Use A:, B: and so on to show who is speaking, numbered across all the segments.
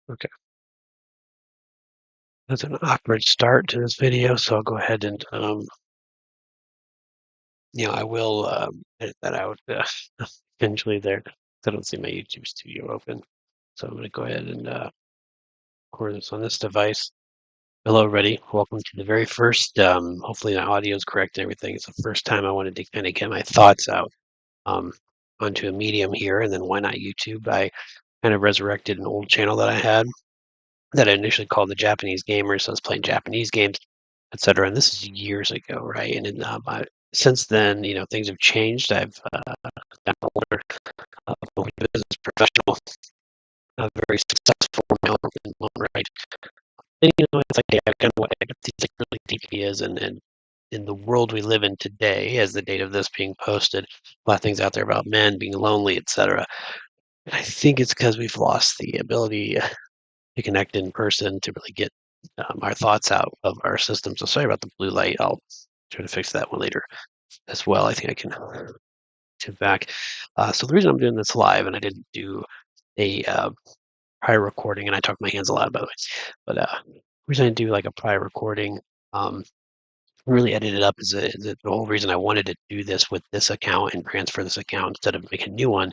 A: Okay, that's an awkward start to this video, so I'll go ahead and, I will edit that out eventually there. 'Cause I don't see my YouTube studio open. So I'm going to go ahead and record this on this device. Hello, everybody. Welcome to the very first, hopefully the audio is correct and everything. It's the first time I wanted to kind of get my thoughts out um, onto a medium here, and then why not YouTube? I kind of resurrected an old channel that I had that I initially called the Japanese Gamers. So I was playing Japanese games, etc. And this is years ago, right? And since then, things have changed. I've gotten older, movie business professional, very successful now in my own right. And it's like I kind of what these like really deep ideas, and in the world we live in today, as the date of this being posted, a lot of things out there about men being lonely, etc. I think it's because we've lost the ability to connect in person to really get our thoughts out of our system. So sorry about the blue light. I'll try to fix that one later as well. I think I can tip back. So the reason I'm doing this live, and I didn't do a prior recording, and I talk my hands a lot, by the way, but the reason I do like a prior recording, um, really edit it up the whole reason I wanted to do this with this account and transfer this account instead of make a new one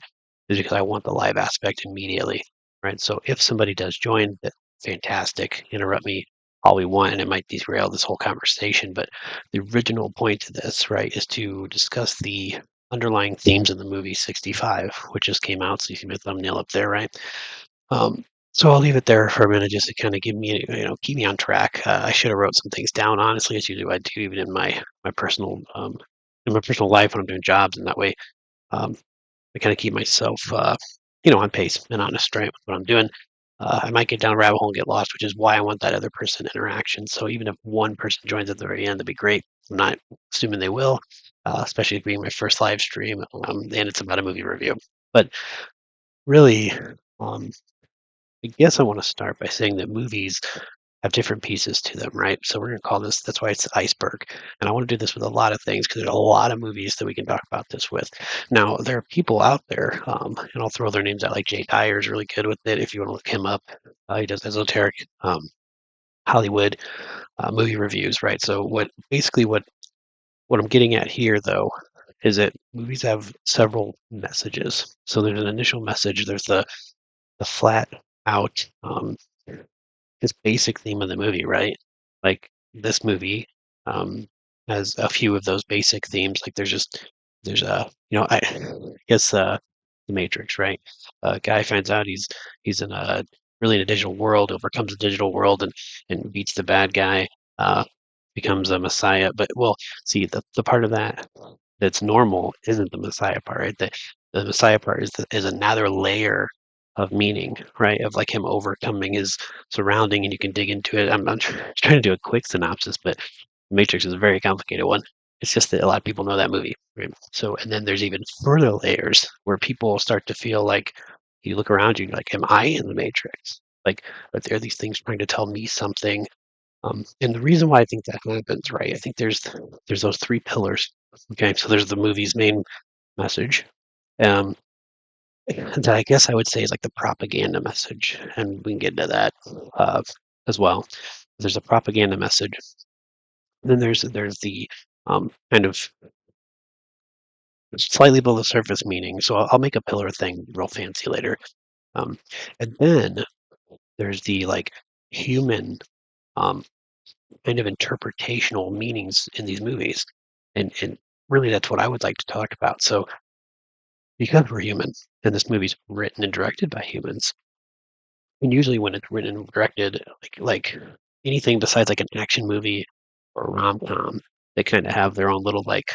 A: is because I want the live aspect immediately, right? So if somebody does join, fantastic, interrupt me all we want, and it might derail this whole conversation. But the original point to this, right, is to discuss the underlying themes of the movie 65, which just came out. So you see my thumbnail up there, right? Um, so I'll leave it there for a minute just to kind of give me, keep me on track. I should have wrote some things down, honestly, as usually I do, even in my personal in my personal life when I'm doing jobs, and that way um, I kind of keep myself, on pace and honest, right, with what I'm doing. I might get down a rabbit hole and get lost, which is why I want that other person interaction. So even if one person joins at the very end, that'd be great. I'm not assuming they will, especially being my first live stream, and it's about a movie review. But really, um, I guess I want to start by saying that movies have different pieces to them, right? So we're going to call this, that's why it's Iceberg. And I want to do this with a lot of things because there's a lot of movies that we can talk about this with. Now, there are people out there, and I'll throw their names out, like Jay Dyer is really good with it if you want to look him up. He does esoteric Hollywood movie reviews, right? So what I'm getting at here, though, is that movies have several messages. So there's an initial message, there's the flat out this basic theme of the movie, right? Like this movie has a few of those basic themes. Like there's a I guess the Matrix, right? A guy finds out he's in a really in a digital world, overcomes the digital world and beats the bad guy, uh, becomes a messiah. But well, see the part of that that's normal isn't the messiah part, right? The messiah part is another layer of meaning, right? Of like him overcoming his surrounding, and you can dig into it. I'm trying to do a quick synopsis, but Matrix is a very complicated one. It's just that a lot of people know that movie, right? So, and then there's even further layers where people start to feel like you look around you, like, am I in the Matrix? Like, are there these things trying to tell me something? And the reason why I think that happens, right? I think there's those three pillars. Okay, so there's the movie's main message. Um, that I guess I would say is like the propaganda message, and we can get into that uh, as well. There's a propaganda message. Then there's the kind of slightly below the surface meaning. So I'll make a pillar thing real fancy later. Um, and then there's the like human um, kind of interpretational meanings in these movies, and really that's what I would like to talk about. So because we're human, and this movie's written and directed by humans, and usually when it's written and directed, like anything besides like an action movie or a rom-com, they kind of have their own little like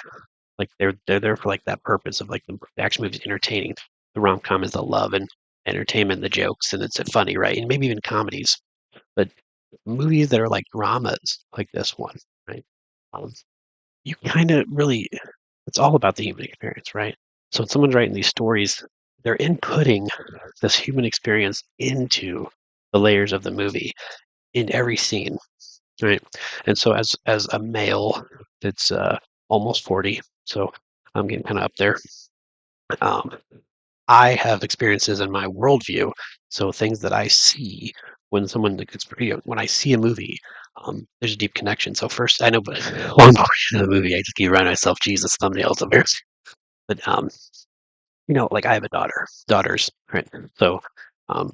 A: they're there for like that purpose of like the action movie's entertaining. The rom-com is the love and entertainment, the jokes, and it's funny, right? And maybe even comedies. But movies that are like dramas, like this one, right? Um, you kind of really, it's all about the human experience, right? So when someone's writing these stories, they're inputting this human experience into the layers of the movie in every scene, right? And so as a male that's almost 40, so I'm getting kind of up there. Um, I have experiences in my worldview, so things that I see when someone like it's you know, when I see a movie, there's a deep connection. So first, I know, but long version of the movie, I just keep reminding myself, Jesus, thumbnails of yours. But like I have a daughters, right? So, um,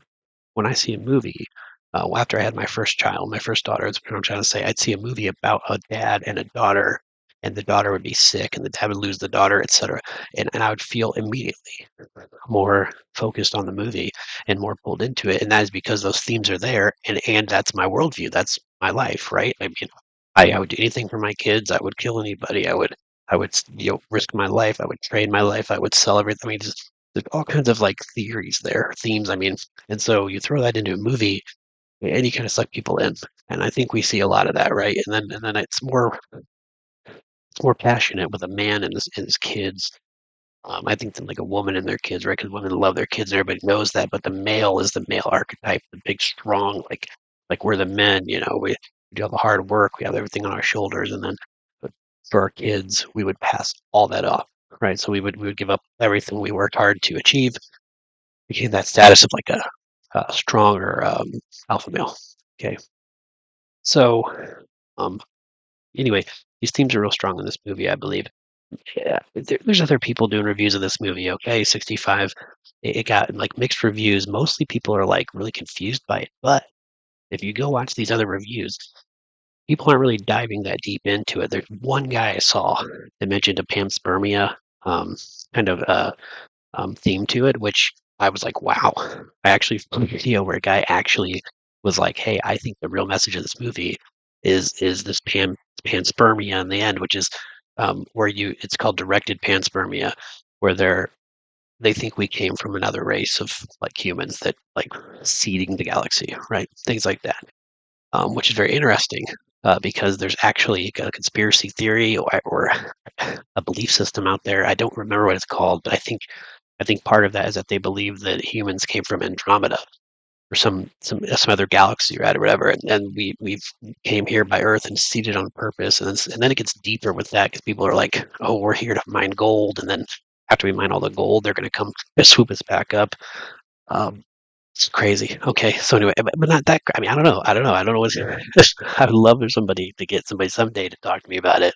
A: when I see a movie, well, after I had my first child, my first daughter, that's what I'm trying to say. I'd see a movie about a dad and a daughter, and the daughter would be sick, and the dad would lose the daughter, etc. And I would feel immediately more focused on the movie and more pulled into it. And that is because those themes are there, and that's my worldview. That's my life, right? I mean, I would do anything for my kids. I would kill anybody. I would risk my life. I would trade my life. I would sell everything. I mean, just there's all kinds of like theories there, themes. I mean, and so you throw that into a movie, and you kind of suck people in. And I think we see a lot of that, right? And then it's more passionate with a man and his kids. I think than like a woman and their kids, right? Because women love their kids, and everybody knows that. But the male is the male archetype, the big, strong, like we're the men. We do all the hard work, we have everything on our shoulders, and then but for our kids, we would pass all that off, right? So we would give up everything we worked hard to achieve, became that status of like a stronger alpha male. Okay, so um, anyway, these themes are real strong in this movie, I believe. Yeah, there's other people doing reviews of this movie. Okay, 65. It got like mixed reviews. Mostly people are like really confused by it. But if you go watch these other reviews, people aren't really diving that deep into it. There's one guy I saw that mentioned a panspermia kind of theme to it, which I was like, wow. I actually found a video where a guy actually was like, hey, I think the real message of this movie is this panspermia in the end, which is where it's called directed panspermia, where they think we came from another race of like humans that like seeding the galaxy, right? Things like that, which is very interesting because there's actually a conspiracy theory or a belief system out there. I don't remember what it's called, but I think part of that is that they believe that humans came from Andromeda or some other galaxy, right, or whatever, and we came here by Earth and seeded on purpose, and then it gets deeper with that because people are like, oh, we're here to mine gold, and then after we mine all the gold, they're going to come swoop us back up. Um, it's crazy. Okay, so anyway, but not that. I mean, I don't know what's. I would love for somebody to get somebody someday to talk to me about it.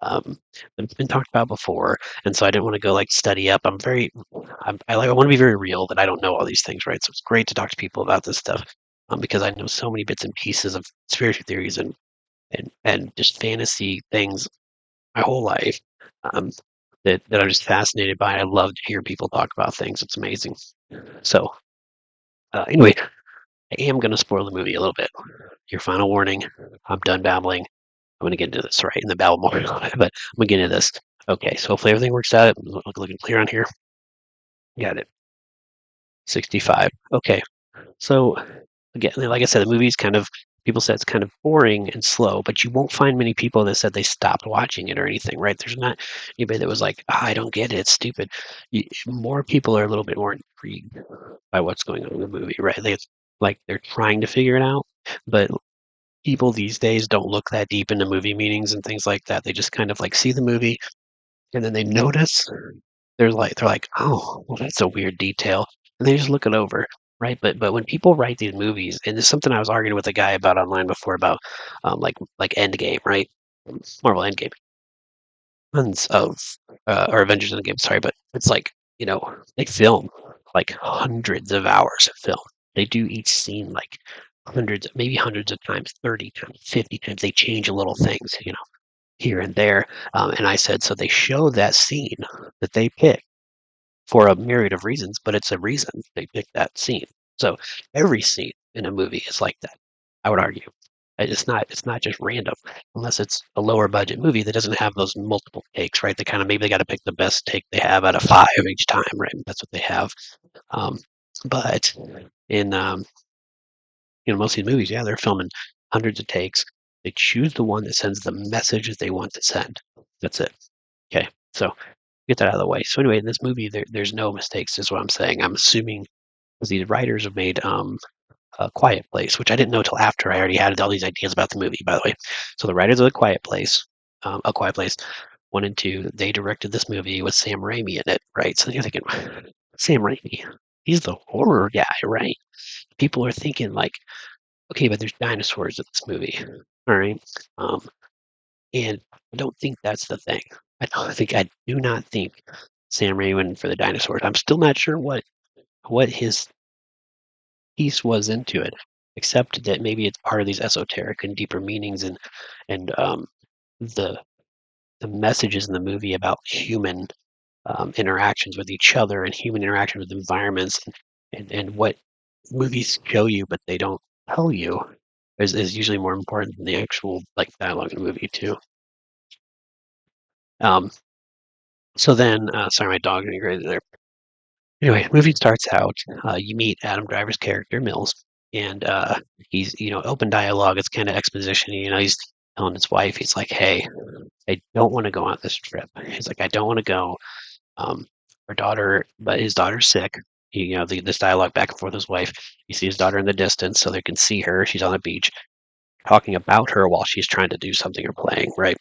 A: Um, but it's been talked about before, and so I didn't want to go like study up. I want to be very real that I don't know all these things, right? So it's great to talk to people about this stuff, because I know so many bits and pieces of conspiracy theories and just fantasy things my whole life, um, that I'm just fascinated by. I love to hear people talk about things. It's amazing. So anyway, I am going to spoil the movie a little bit. Your final warning. I'm done babbling. I'm going to get into this, right? In the battle more, but I'm going to get into this. Okay, so hopefully everything works out. Looking clear on here. Got it. 65. Okay, so again, like I said, the movie's kind of people said it's kind of boring and slow, but you won't find many people that said they stopped watching it or anything, right? There's not anybody that was like, I don't get it, it's stupid. More people are a little bit more intrigued by what's going on in the movie, right? They're trying to figure it out, but people these days don't look that deep into movie meanings and things like that. They just kind of like see the movie and then they notice they're like, oh, well, that's a weird detail, and they just look it over, right? But when people write these movies, and it's something I was arguing with a guy about online before about like Endgame, right? Marvel Endgame, tons of or Avengers Endgame, sorry, but it's like they film like hundreds of hours of film. They do each scene like hundreds, maybe hundreds of times, 30 times, 50 times. They change little things, here and there. And I said, so they show that scene that they pick for a myriad of reasons, but it's a reason they picked that scene. So every scene in a movie is like that, I would argue. It's not just random unless it's a lower budget movie that doesn't have those multiple takes, right? They kind of maybe they got to pick the best take they have out of five each time, right? That's what they have. Um, but in most of these movies, yeah, they're filming hundreds of takes. They choose the one that sends the message that they want to send. That's it. Okay, so get that out of the way. So anyway, in this movie, there's no mistakes, is what I'm saying. I'm assuming because these writers have made a Quiet Place, which I didn't know till after I already had all these ideas about the movie. By the way, so the writers of the Quiet Place, A Quiet Place, 1 and 2, they directed this movie with Sam Raimi in it, right? So you're thinking, Sam Raimi. He's the horror guy, right? People are thinking like, okay, but there's dinosaurs in this movie, all right? Um, and I don't think that's the thing. I do not think Sam Raimi went for the dinosaurs. I'm still not sure what his piece was into it, except that maybe it's part of these esoteric and deeper meanings and the the messages in the movie about human interactions with each other and human interaction with environments and what movies show you but they don't tell you is usually more important than the actual like dialogue in the movie too. Um, so then, sorry, my dog getting crazy there. Anyway, movie starts out. You meet Adam Driver's character Mills, and he's open dialogue. It's kind of exposition. He's telling his wife, he's like, "Hey, I don't want to go on this trip." He's like, "I don't want to go." Um, Her daughter, but his daughter's sick. This dialogue back and forth with his wife. You see his daughter in the distance, so they can see her. She's on the beach, talking about her while she's trying to do something or playing, right?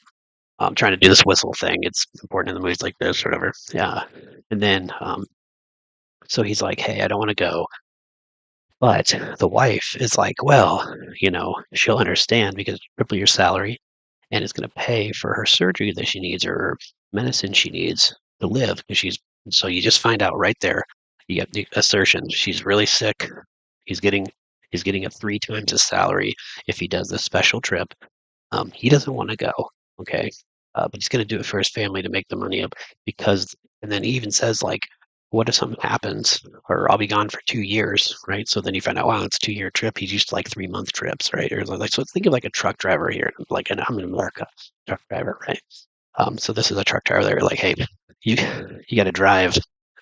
A: Trying to do this whistle thing. It's important in the movies like this, or whatever. Yeah. And then, so he's like, "Hey, I don't want to go." But the wife is like, "Well, she'll understand because it's triple your salary and it's going to pay for her surgery that she needs or her medicine she needs to live." Because so you just find out right there. You get the assertion she's really sick. He's getting he's getting a three times his salary if he does this special trip. He doesn't want to go, okay, but he's going to do it for his family to make the money up because. And then he even says like, "What if something happens, or I'll be gone for 2 years, right?" So then you find out, wow, it's a 2 year trip. He's used to like 3 month trips, right? Or like so. Think of like a truck driver here, like I'm in America, truck driver, right? So this is a truck driver. They're like, "Hey, you you got to drive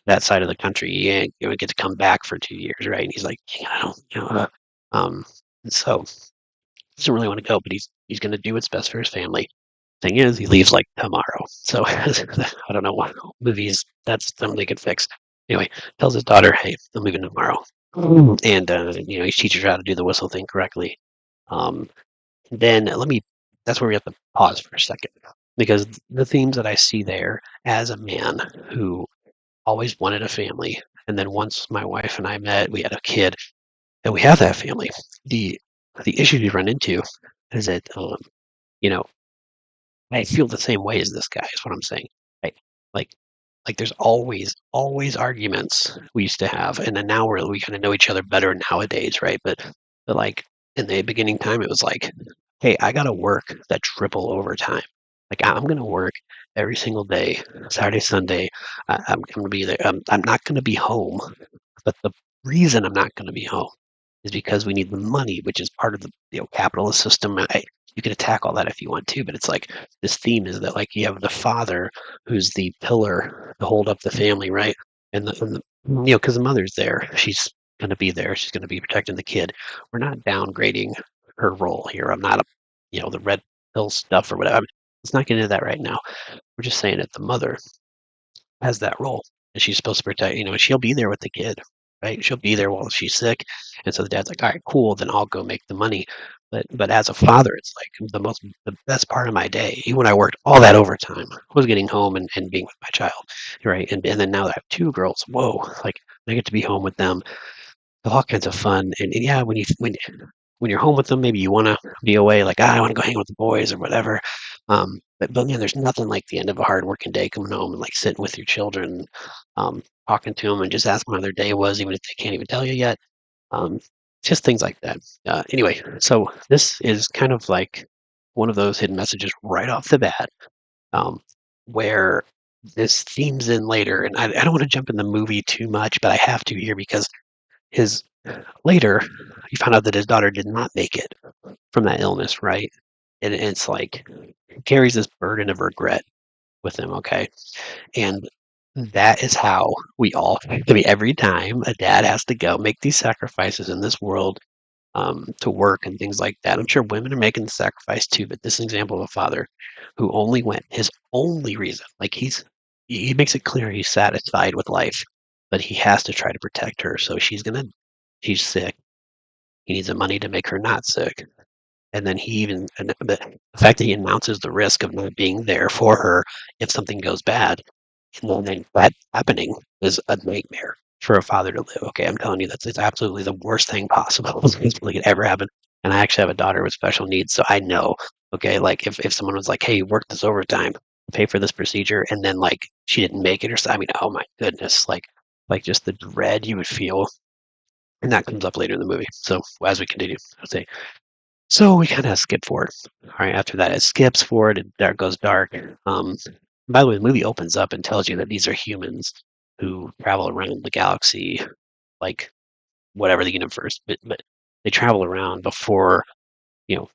A: that side of the country. You ain't get to come back for 2 years, right?" And he's like, "Yeah, I don't, um, and so doesn't really want to go, but he's going to do what's best for his family. Thing is, he leaves like tomorrow. So I don't know what movies that's something they could fix. Anyway, tells his daughter, "Hey, I'm leaving tomorrow," and he teaches her how to do the whistle thing correctly. Um, then let me. That's where we have to pause for a second because the themes that I see there as a man who always wanted a family, and then once my wife and I met, we had a kid, and we have that family. The the issue we run into is that you know I feel the same way as this guy is what I'm saying. Right? Like there's always arguments we used to have, and then now we kind of know each other better nowadays, right? But like in the beginning time, it was like, hey, I gotta work that triple overtime. Like I'm gonna work every single day, Saturday, Sunday. I'm gonna be there. I'm not gonna be home, but the reason I'm not gonna be home is because we need the money, which is part of the capitalist system. You can attack all that if you want to, but it's like this theme is that like you have the father who's the pillar to hold up the family, right? And because the mother's there, she's going to be there. She's going to be protecting the kid. We're not downgrading her role here. I'm not the red pill stuff or whatever. Let's not get into that right now. We're just saying that the mother has that role, and she's supposed to protect. She'll be there with the kid, right? She'll be there while she's sick, and so the dad's like, "All right, cool, then I'll go make the money." But as a father, it's like the best part of my day. Even when I worked all that overtime, was getting home and being with my child, right? And then now that I have two girls, whoa, like I get to be home with them, all kinds of fun. And yeah, when you're home with them, maybe you want to be away, like, I want to go hang with the boys or whatever. But man, there's nothing like the end of a hard working day coming home and like sitting with your children, talking to them and just asking how their day was, even if they can't even tell you yet. Um, just things like that. Anyway, so this is kind of like one of those hidden messages right off the bat, um, where this themes in later. And I don't want to jump in the movie too much, but I have to here because his later, he found out that his daughter did not make it from that illness, right? And it's like he carries this burden of regret with him, okay? And that is how we all, I mean, every time a dad has to go make these sacrifices in this world to work and things like that. I'm sure women are making the sacrifice too, but this is an example of a father who only went his only reason, like he makes it clear he's satisfied with life, but he has to try to protect her. So she's sick. He needs the money to make her not sick. And then and the fact that he announces the risk of not being there for her if something goes bad, and then that happening is a nightmare. for a father to live. Okay, I'm telling you, that's it's absolutely the worst thing possible that could ever happen. And I actually have a daughter with special needs, so I know. Okay, like if someone was like, "Hey, work this overtime, pay for this procedure," and then like she didn't make it or something, I mean, oh my goodness, like just the dread you would feel, and that comes up later in the movie. So as we continue, I'll say, so we kind of skip forward. All right, after that, it skips forward. It dark goes dark. By the way, the movie opens up and tells you that these are humans who travel around the galaxy, like whatever the universe, but they travel around before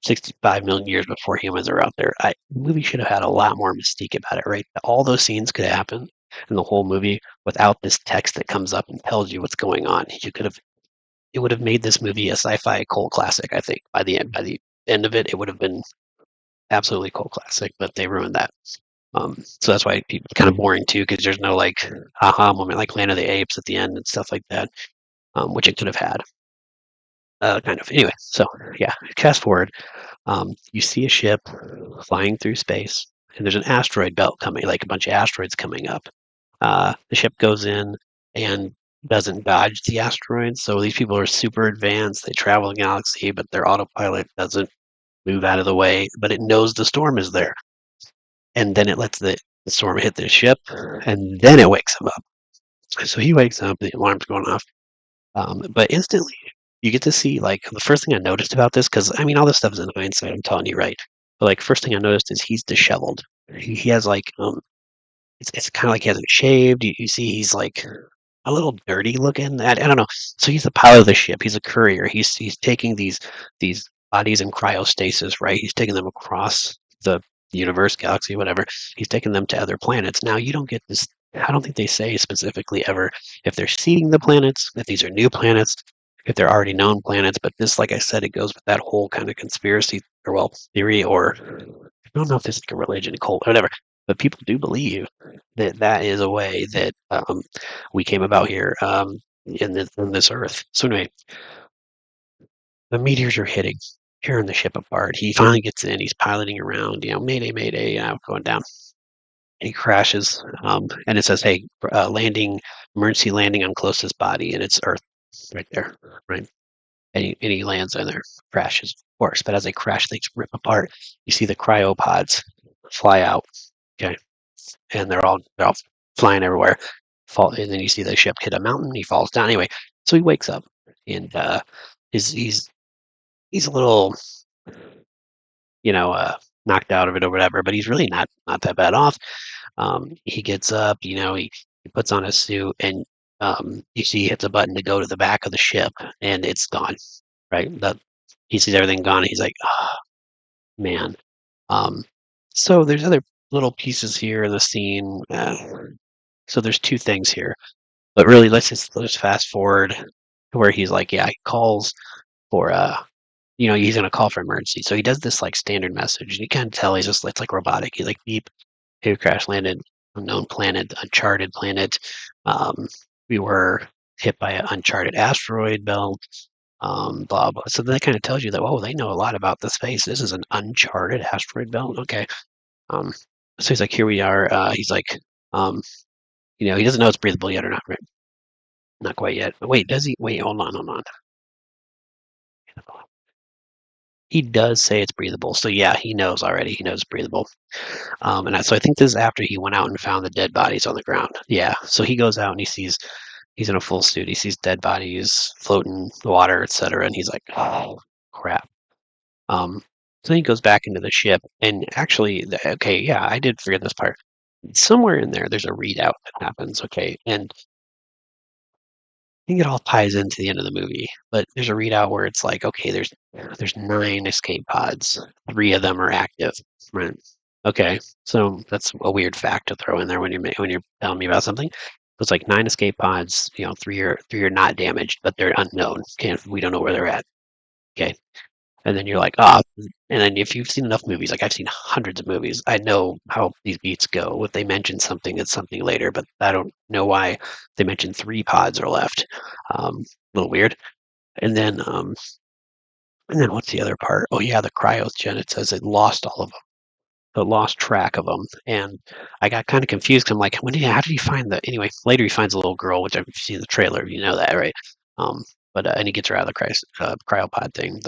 A: 65 million years before humans are out there. The movie should have had a lot more mystique about it, right? All those scenes could have happened in the whole movie without this text that comes up and tells you what's going on. You could have it would have made this movie a sci-fi cult classic. I think by the end of it, it would have been absolutely cult classic. But they ruined that. So that's why people kind of boring too, because there's no like aha moment like Land of the Apes at the end and stuff like that, which it could have had. Kind of. Anyway, so yeah, fast forward. You see a ship flying through space, and there's an asteroid belt coming, like a bunch of asteroids coming up. The ship goes in and doesn't dodge the asteroids. So these people are super advanced. They travel the galaxy, but their autopilot doesn't move out of the way, but it knows the storm is there. And then it lets the storm hit the ship, and then it wakes him up. So he wakes up, the alarm's going off. But instantly, you get to see like the first thing I noticed about this, because I mean, all this stuff is in hindsight. I'm telling you, right? But like, first thing I noticed is he's disheveled. He has like it's kind of like he hasn't shaved. You see, he's like a little dirty looking. I don't know. So he's the pilot of the ship. He's a courier. He's taking these bodies in cryostasis, right? He's taking them across the universe, galaxy, whatever. He's taking them to other planets. Now you don't get this. I don't think they say specifically ever if they're seeding the planets, if these are new planets, if they're already known planets. But this, like I said, it goes with that whole kind of conspiracy or well theory, or I don't know if it's like a religion, cult, whatever. But people do believe that that is a way that we came about here in this Earth. So anyway, the meteors are hitting, tearing the ship apart. He finally gets in. He's piloting around. Mayday, mayday, going down. He crashes, and it says, "Hey, landing, emergency landing on closest body," and it's Earth right there, right? And he lands on there, crashes, of course. But as they crash, they rip apart. You see the cryopods fly out. Okay, and they're all flying everywhere. Fall, and then you see the ship hit a mountain. He falls down. Anyway, so he wakes up, and he's a little, knocked out of it or whatever. But he's really not that bad off. He gets up. He puts on his suit, and you see he hits a button to go to the back of the ship, and it's gone. Right, he sees everything gone. And he's like, oh, man. Um, so there's other little pieces here in the scene. So there's two things here. But really, let's fast forward to where he's like, yeah, he calls for he's gonna call for emergency. So he does this like standard message, and you can tell it's like robotic. He's like, beep, hey, crash landed, unknown planet, uncharted planet. We were hit by an uncharted asteroid belt. Blah blah. So that kind of tells you that they know a lot about the space. This is an uncharted asteroid belt. Okay. Um, so he's like, here we are. He's like, um, he doesn't know it's breathable yet or not, right? Not quite yet. But wait, does he? Wait, hold on. He does say it's breathable. So yeah, he knows already. He knows it's breathable. So I think this is after he went out and found the dead bodies on the ground. Yeah. So he goes out and he's in a full suit. He sees dead bodies floating in the water, etc. And he's like, oh crap. So he goes back into the ship, and actually, okay, yeah, I did forget this part. Somewhere in there, there's a readout that happens. Okay, and I think it all ties into the end of the movie, but there's a readout where it's like, okay, there's 9 escape pods. 3 of them are active. Right. Okay, so that's a weird fact to throw in there when you're telling me about something. It's like 9 escape pods. 3 are not damaged, but they're unknown. We don't know where they're at. Okay, and then you're like, and then if you've seen enough movies, like I've seen hundreds of movies, I know how these beats go. If they mention something, it's something later, but I don't know why they mentioned 3 pods are left. A little weird. And then what's the other part? Oh yeah, the cryogen. It says it lost all of them. lost track of him, and I got kind of confused. 'Cause I'm like, how did he find the? Anyway, later he finds a little girl, which I've seen the trailer. You know that, right? Um, but and he gets her out of the cryopod thing.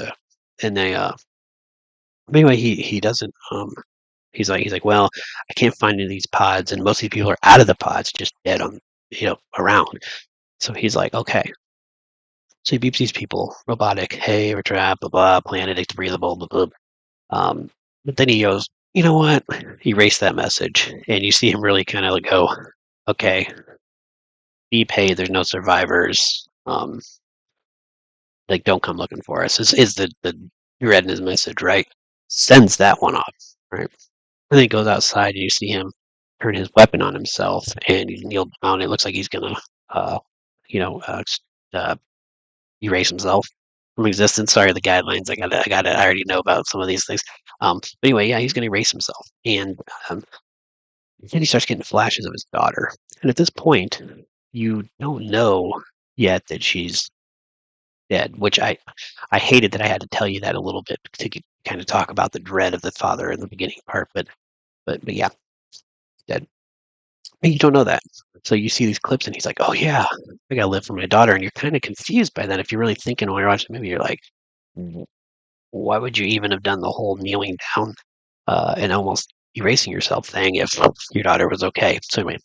A: And they but anyway, he doesn't. He's like, well, I can't find any of these pods, and most of the people are out of the pods, just dead on, around. So he's like, okay. So he beeps these people, robotic, hey, we're trapped, blah blah, planet, it's breathable, blah blah. But then he goes, you know what? Erase that message, and you see him really kind of like go, okay, be paid. There's no survivors. Like, don't come looking for us. Is the dread in his message, right? Sends that one off, right? And then he goes outside, and you see him turn his weapon on himself, and he's kneeled down. It looks like he's gonna, uh, you know, uh, uh, erase himself from existence. Sorry, the guidelines. I got it. I already know about some of these things. But anyway, yeah, he's gonna erase himself, and then he starts getting flashes of his daughter. And at this point, you don't know yet that she's dead, which I hated that I had to tell you that a little bit to kind of talk about the dread of the father in the beginning part. But yeah, dead. And you don't know that. So you see these clips, and he's like, "Oh yeah, I gotta live for my daughter." And you're kind of confused by that. If you're really thinking while you're watching the movie, you're like, why would you even have done the whole kneeling down and almost erasing yourself thing if your daughter was okay? So anyway,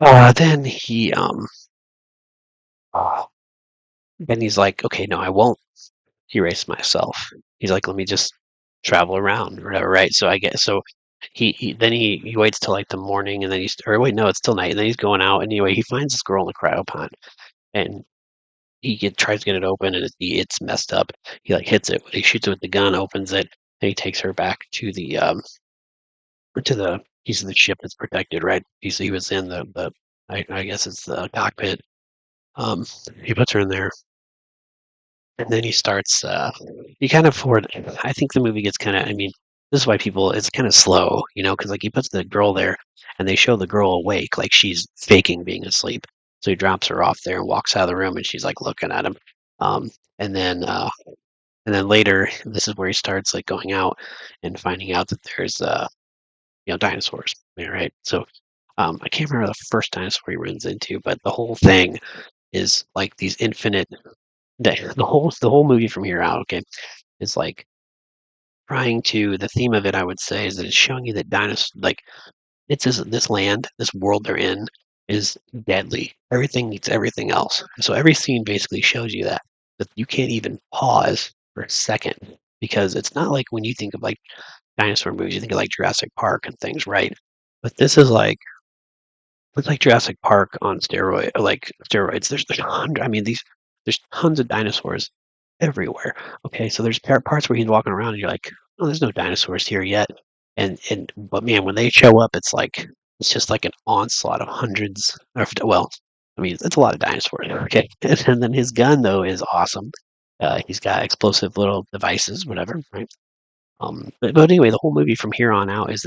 A: then uh, then he's like, okay, no, I won't erase myself. He's like, let me just travel around or whatever, right? So I guess so. He waits till like the morning, and then or wait, no, it's still night, and then he's going out. And anyway, he finds this girl in the cryopod, and tries to get it open, and it's messed up. He like hits it. He shoots it with the gun, opens it, and he takes her back to the piece of the ship that's protected, right? He was in the I guess it's the cockpit. Um, he puts her in there, and then he starts. You kind of forward. I think the movie gets kind of. I mean, this is why people. It's kind of slow, because like he puts the girl there, and they show the girl awake, like she's faking being asleep. So he drops her off there and walks out of the room, and she's like looking at him. Um, and then later, this is where he starts like going out and finding out that there's dinosaurs. Yeah, right. So I can't remember the first dinosaur he runs into, but the whole thing is like these infinite. The whole movie from here out, okay, is like trying to. The theme of it, I would say, is that it's showing you that dinosaurs, like this land, this world they're in, is deadly. Everything needs everything else. So every scene basically shows you that you can't even pause for a second because it's not like when you think of like dinosaur movies, you think of like Jurassic Park and things, right? But this is like it's like Jurassic Park on steroids. There's hundred. I mean, there's tons of dinosaurs everywhere. Okay, so there's parts where he's walking around and you're like, oh, there's no dinosaurs here yet. But man, when they show up, it's just like an onslaught of hundreds. Well, I mean, it's a lot of dinosaurs. Okay, and then his gun though is awesome. He's got explosive little devices, whatever, right? But anyway, the whole movie from here on out is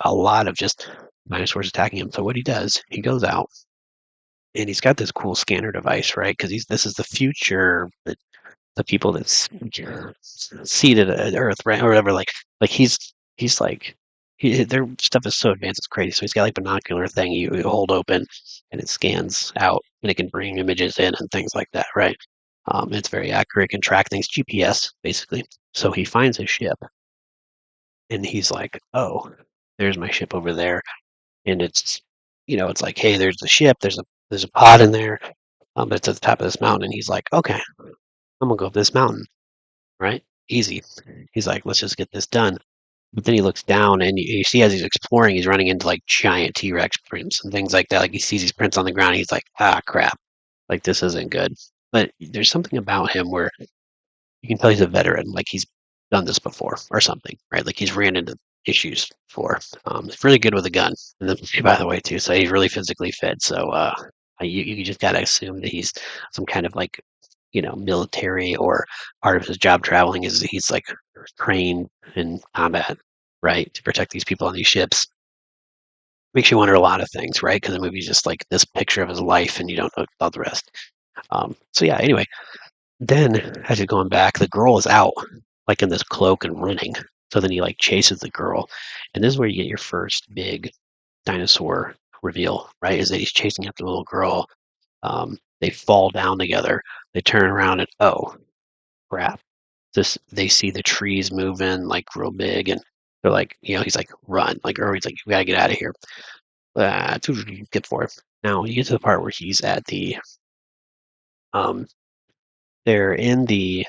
A: a lot of just dinosaurs attacking him. So what he does, he goes out and he's got this cool scanner device, right? Because this is the future, the people that's seated at Earth, right, or whatever. Like he's like their stuff is so advanced, it's crazy. So he's got like binocular thing you hold open, and it scans out, and it can bring images in and things like that, right? It's very accurate, can track things, GPS basically. So he finds a ship and he's like, "Oh, there's my ship over there," and it's like, "Hey, there's the ship. There's a pod in there, but it's at the top of this mountain." And he's like, "Okay, I'm gonna go up this mountain, right? Easy." He's like, "Let's just get this done." But then he looks down, and you see as he's exploring, he's running into like giant T-Rex prints and things like that. Like he sees these prints on the ground, and he's like, "Ah, crap! Like this isn't good." But there's something about him where you can tell he's a veteran, like he's done this before or something, right? Like he's ran into issues before. He's really good with a gun, and then by the way too, so he's really physically fit. So you just gotta assume that he's some kind of like military or part of his job traveling is he's like trained in combat, right, to protect these people on these ships. Makes you wonder a lot of things, right? Because the movie's just like this picture of his life, and you don't know about the rest. So yeah. Anyway, then as you're going back, the girl is out, like in this cloak and running. So then he like chases the girl, and this is where you get your first big dinosaur reveal, right? Is that he's chasing after the little girl. They fall down together. They turn around and oh crap! This they see the trees moving like real big, and they're like, he's like run, like or he's like we gotta get out of here. Get for it. Now you get to the part where he's at the um, they're in the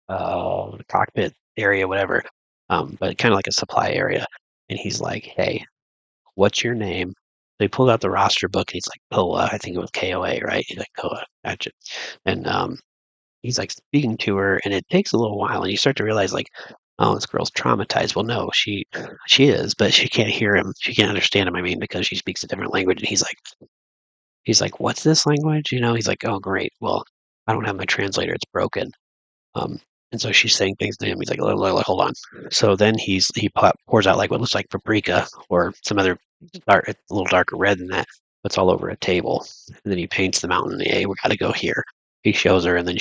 A: cockpit area, whatever, but kind of like a supply area, and he's like, hey, what's your name? They pulled out the roster book and he's like, Koa, I think it was KOA, right? He's like, Koa, gotcha. And he's like speaking to her, and it takes a little while, and you start to realize, like, oh, this girl's traumatized. Well, no, she is, but she can't hear him. She can't understand him. I mean, because she speaks a different language, and he's like, what's this language? He's like, oh, great. Well, I don't have my translator. It's broken. Um, and so she's saying things to him. He's like, hold on. So then pours out like what looks like paprika or some other a little darker red than that. That's all over a table. And then he paints the mountain. Hey, we got to go here. He shows her, and then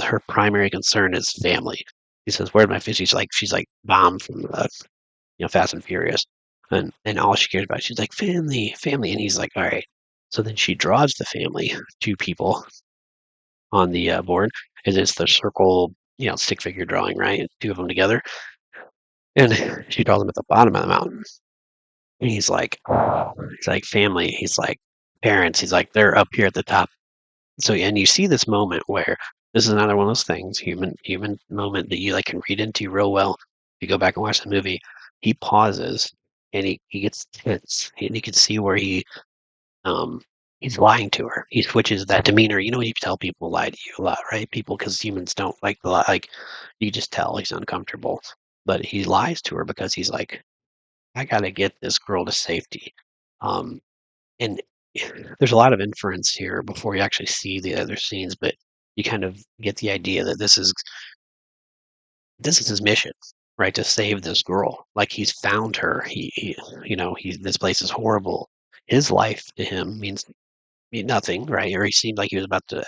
A: her primary concern is family. He says, "Where's my fish?" She's like bombed from Fast and Furious, and all she cares about, she's like family, family, and he's like, all right. So then she draws the family, two people on the board, and it's the circle, stick figure drawing, right? Two of them together, and she draws them at the bottom of the mountain. And he's like family. He's like parents. He's like they're up here at the top. So and you see this moment where this is another one of those things, human moment that you like can read into real well. If you go back and watch the movie, he pauses and he gets tense and you can see where um he's lying to her. He switches that demeanor. When you tell people lie to you a lot, right? People, because humans don't like the lie. Like you just tell he's uncomfortable, but he lies to her because he's like, I gotta get this girl to safety. Um, and there's a lot of inference here before you actually see the other scenes, but you kind of get the idea that this is his mission, right? To save this girl. Like he's found her. He this place is horrible. His life to him mean nothing, right? Or he seemed like he was about to,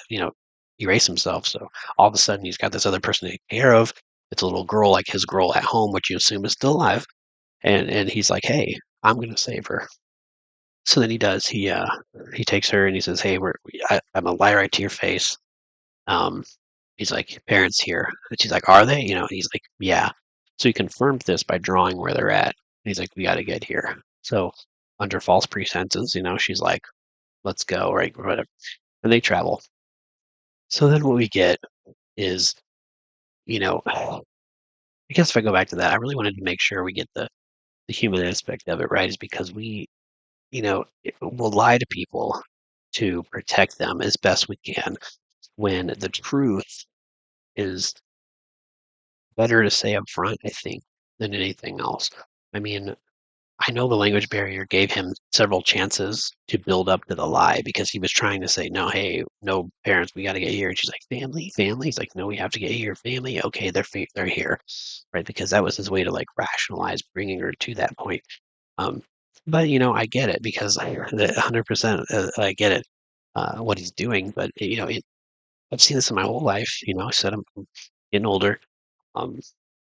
A: erase himself. So all of a sudden he's got this other person to take care of. It's a little girl, like his girl at home, which you assume is still alive. And he's like, hey, I'm gonna save her. So then he does. He takes her and he says, "Hey, I'm gonna lie right to your face." Um, he's like, "Parents here," and she's like, "Are they?" And he's like, "Yeah." So he confirmed this by drawing where they're at. And he's like, "We got to get here." So under false pretenses, she's like, "Let's go," right, or whatever, and they travel. So then what we get is, I guess if I go back to that, I really wanted to make sure we get the human aspect of it right, is because we'll lie to people to protect them as best we can when the truth is better to say up front, I think, than anything else. I mean, I know the language barrier gave him several chances to build up to the lie because he was trying to say, no, hey, no parents, we got to get here. And she's like, family, family. He's like, no, we have to get here, family. Okay, they're here, right? Because that was his way to like rationalize bringing her to that point. Um, but I get it because 100% I get it what he's doing. But I've seen this in my whole life. I said I'm getting older. Um,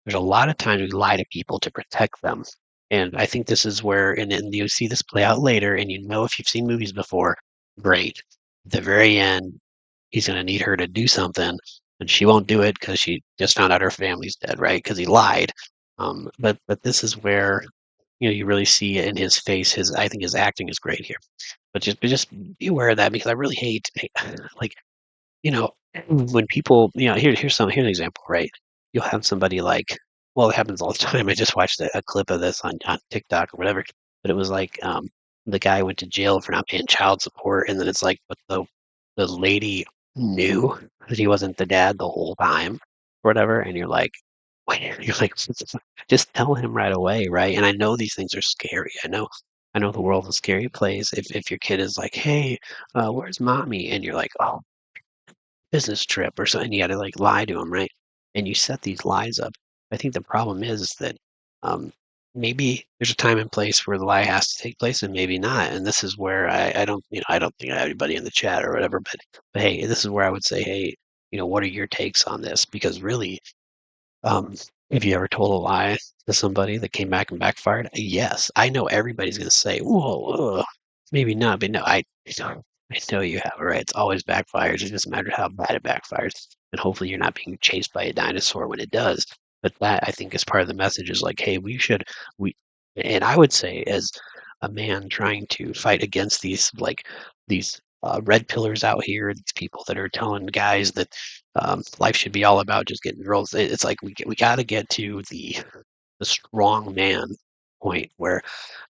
A: there's a lot of times we lie to people to protect them, and I think this is where, and you see this play out later. And if you've seen movies before, great. At the very end, he's going to need her to do something, and she won't do it because she just found out her family's dead, right? Because he lied. But this is where you really see it in his face. I think his acting is great here. But just be aware of that because I really hate like you know, when people, here's an example, right? You'll have somebody like, well, it happens all the time. I just watched a clip of this on TikTok or whatever, but it was like the guy went to jail for not paying child support, and then it's like, but the lady knew that he wasn't the dad the whole time, or whatever, and you're like, wait, you're like, just tell him right away, right? And I know these things are scary. I know the world's a scary place. If your kid is like, hey, where's mommy? And you're like, oh, business trip or something, you gotta, like, lie to them, right? And you set these lies up. I think the problem is that, um, maybe there's a time and place where the lie has to take place and maybe not, and this is where I don't think everybody in the chat or whatever, but hey, this is where I would say, "Hey, what are your takes on this?" Because really, Um, have you ever told a lie to somebody that came back and backfired? Yes, I know everybody's gonna say, "Whoa, maybe not," but no, I know you have, right? It's always backfires. It doesn't matter how bad it backfires, and hopefully you're not being chased by a dinosaur when it does. But that I think is part of the message is like, hey, we, and I would say as a man trying to fight against these red pillars out here, these people that are telling guys that life should be all about just getting girls. It's like we got to get to the strong man point where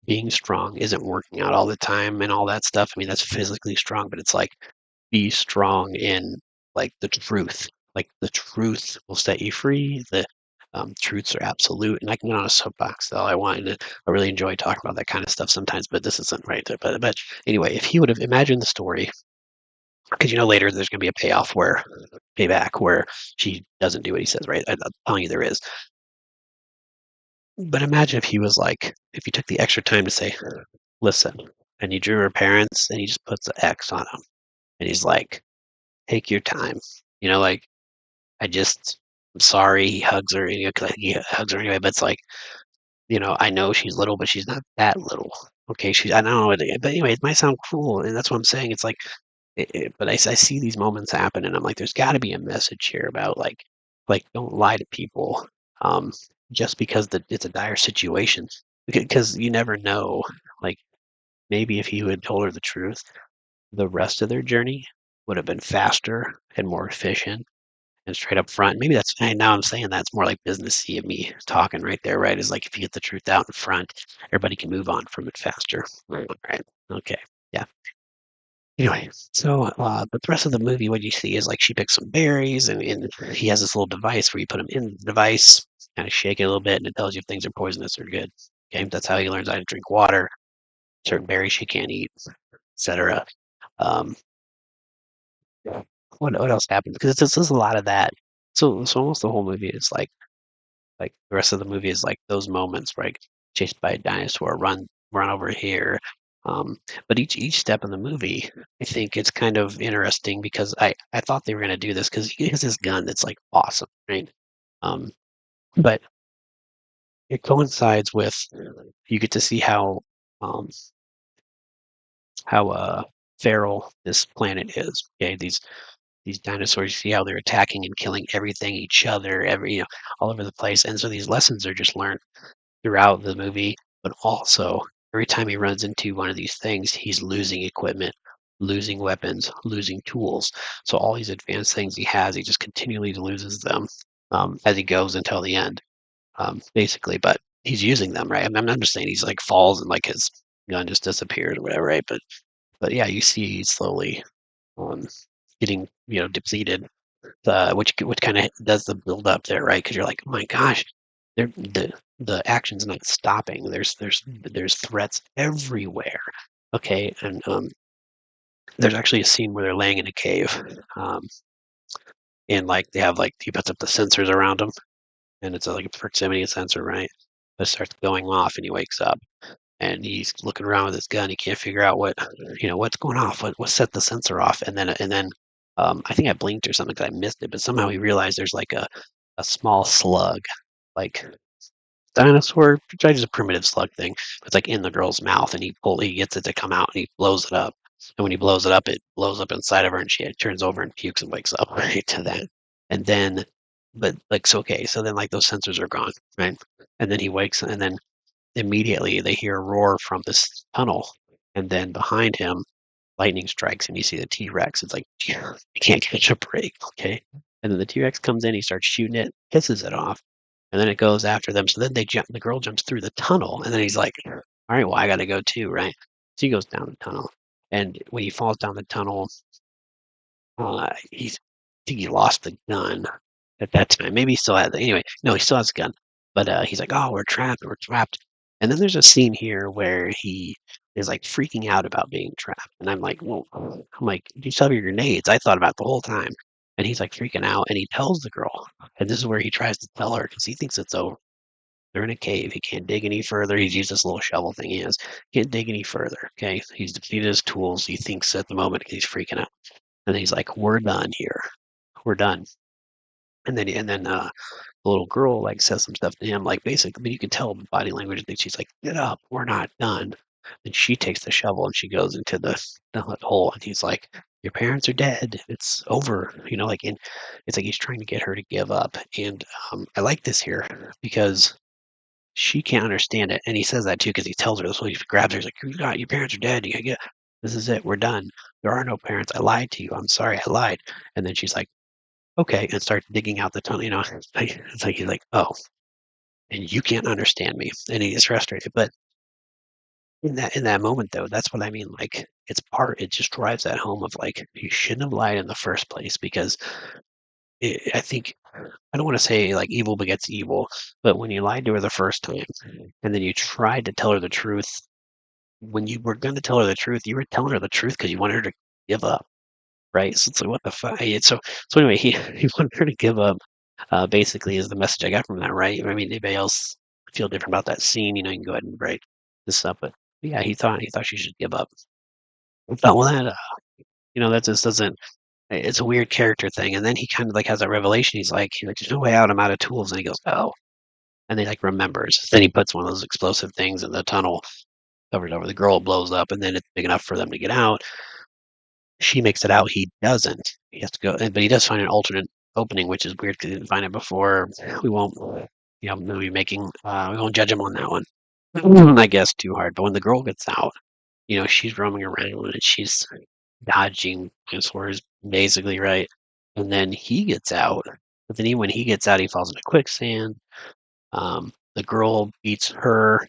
A: being strong isn't working out all the time and all that stuff. I mean, that's physically strong, but it's like be strong in like the truth. Like the truth will set you free. The truths are absolute, and I can get on a soapbox though. I really enjoy talking about that kind of stuff sometimes, but this isn't right. But anyway, if he would have imagined the story, because later there's going to be a payback where she doesn't do what he says, right? I'm telling you there is. But imagine if he was like, if you took the extra time to say, listen, and you drew her parents and he just puts an X on them. And he's like, take your time. Like, I'm sorry. He hugs her, 'cause he hugs her anyway, but it's like, I know she's little, but she's not that little. Okay. I don't know. But anyway, it might sound cruel. And that's what I'm saying. It's like, but I see these moments happen, and I'm like, there's got to be a message here about like don't lie to people, um, just because it's a dire situation, because you never know. Like maybe if you had told her the truth, the rest of their journey would have been faster and more efficient and straight up front. Maybe that's and now I'm saying that's more like businessy of me talking right there, right? Is like if you get the truth out in front, everybody can move on from it faster. Right. Okay. Yeah. Anyway, so but the rest of the movie, what you see is like she picks some berries, and he has this little device where you put them in the device, kind of shake it a little bit, and it tells you if things are poisonous or good. Okay, that's how he learns how to drink water. Certain berries she can't eat, etc. Um, what else happens? Because it's just a lot of that. So almost the whole movie is like the rest of the movie is like those moments where I get chased by a dinosaur, run over here. But each step in the movie, I think it's kind of interesting because I thought they were gonna do this because he has this gun that's like awesome, right? Um, but it coincides with you get to see um how feral this planet is. Okay, these dinosaurs, you see how they're attacking and killing everything, each other, all over the place. And so these lessons are just learned throughout the movie, but also every time he runs into one of these things, he's losing equipment, losing weapons, losing tools. So all these advanced things he has, he just continually loses them as he goes until the end, basically. But he's using them, right? I'm just saying he's like falls and like his gun just disappears or whatever, right? But yeah, you see he's slowly um, getting depleted, which kind of does the build up there, right? Because you're like, oh my gosh, the action's not stopping. There's threats everywhere. Okay, and there's actually a scene where they're laying in a cave, um, and like they have like he puts up the sensors around him, and it's like a proximity sensor, right? It starts going off, and he wakes up, and he's looking around with his gun. He can't figure out what's going off. What set the sensor off? And then I think I blinked or something because I missed it. But somehow he realized there's like a small slug, like dinosaur, just a primitive slug thing. It's like in the girl's mouth, and he gets it to come out, and he blows it up. And when he blows it blows up inside of her, and she turns over and pukes and wakes up right to that. And then, but like so okay, so then like those sensors are gone, right? And then he wakes, and then immediately they hear a roar from this tunnel, and then behind him, lightning strikes, and you see the T Rex. It's like you can't catch a break, okay? And then the T Rex comes in, he starts shooting it, pisses it off, and then it goes after them. So then they jump. The girl jumps through the tunnel, and then he's like, "All right, well I got to go too, right?" So he goes down the tunnel, and when he falls down the tunnel, I think he lost the gun at that time. Maybe he still had the anyway. No, he still has the gun, but he's like, "Oh, we're trapped. We're trapped." And then there's a scene here where he is like freaking out about being trapped, and I'm like, "Well," I'm like, "Do you still have your grenades?" I thought about it the whole time, and he's like freaking out, and he tells the girl, and this is where he tries to tell her because he thinks it's over. They're in a cave. He can't dig any further. He's used this little shovel thing he has. Can't dig any further. Okay, he's depleted his tools. He thinks at the moment he's freaking out. And he's like, "We're done here. We're done." And then the little girl like says some stuff to him, like basically, but you can tell body language that she's like, "Get up, we're not done." And she takes the shovel and she goes into the hole, and he's like, "Your parents are dead. It's over." Like, and it's like he's trying to get her to give up. And I like this here because she can't understand it, and he says that too because he tells her this. So he grabs her, he's like, "You got your parents are dead. You gotta get. This is it. We're done. There are no parents. I lied to you. I'm sorry. I lied." And then she's like, "Okay," and starts digging out the tunnel. It's like he's like, "Oh, and you can't understand me," and he gets frustrated. But in that moment, though, that's what I mean. Like, it just drives that home of like you shouldn't have lied in the first place because I think I don't want to say like evil begets evil, but when you lied to her the first time and then you tried to tell her the truth, when you were going to tell her the truth, you were telling her the truth because you wanted her to give up, right? So it's like, what the fuck? So anyway, he wanted her to give up. Basically, is the message I got from that, right? I mean, anybody else feel different about that scene? You can go ahead and write this up, but yeah, he thought she should give up. I thought, well, that just doesn't. It's a weird character thing, and then he kind of like has that revelation. He's like, "There's no way out. I'm out of tools." And he goes, "Oh," and he like remembers. Then he puts one of those explosive things in the tunnel, covers over. The girl blows up, and then it's big enough for them to get out. She makes it out. He doesn't. He has to go, but he does find an alternate opening, which is weird because he didn't find it before. We won't, movie making. We won't judge him on that one. I guess too hard. But when the girl gets out, she's roaming around and she's dodging dinosaurs, basically, right? And then he gets out. But then when he gets out, he falls into quicksand. The girl beats her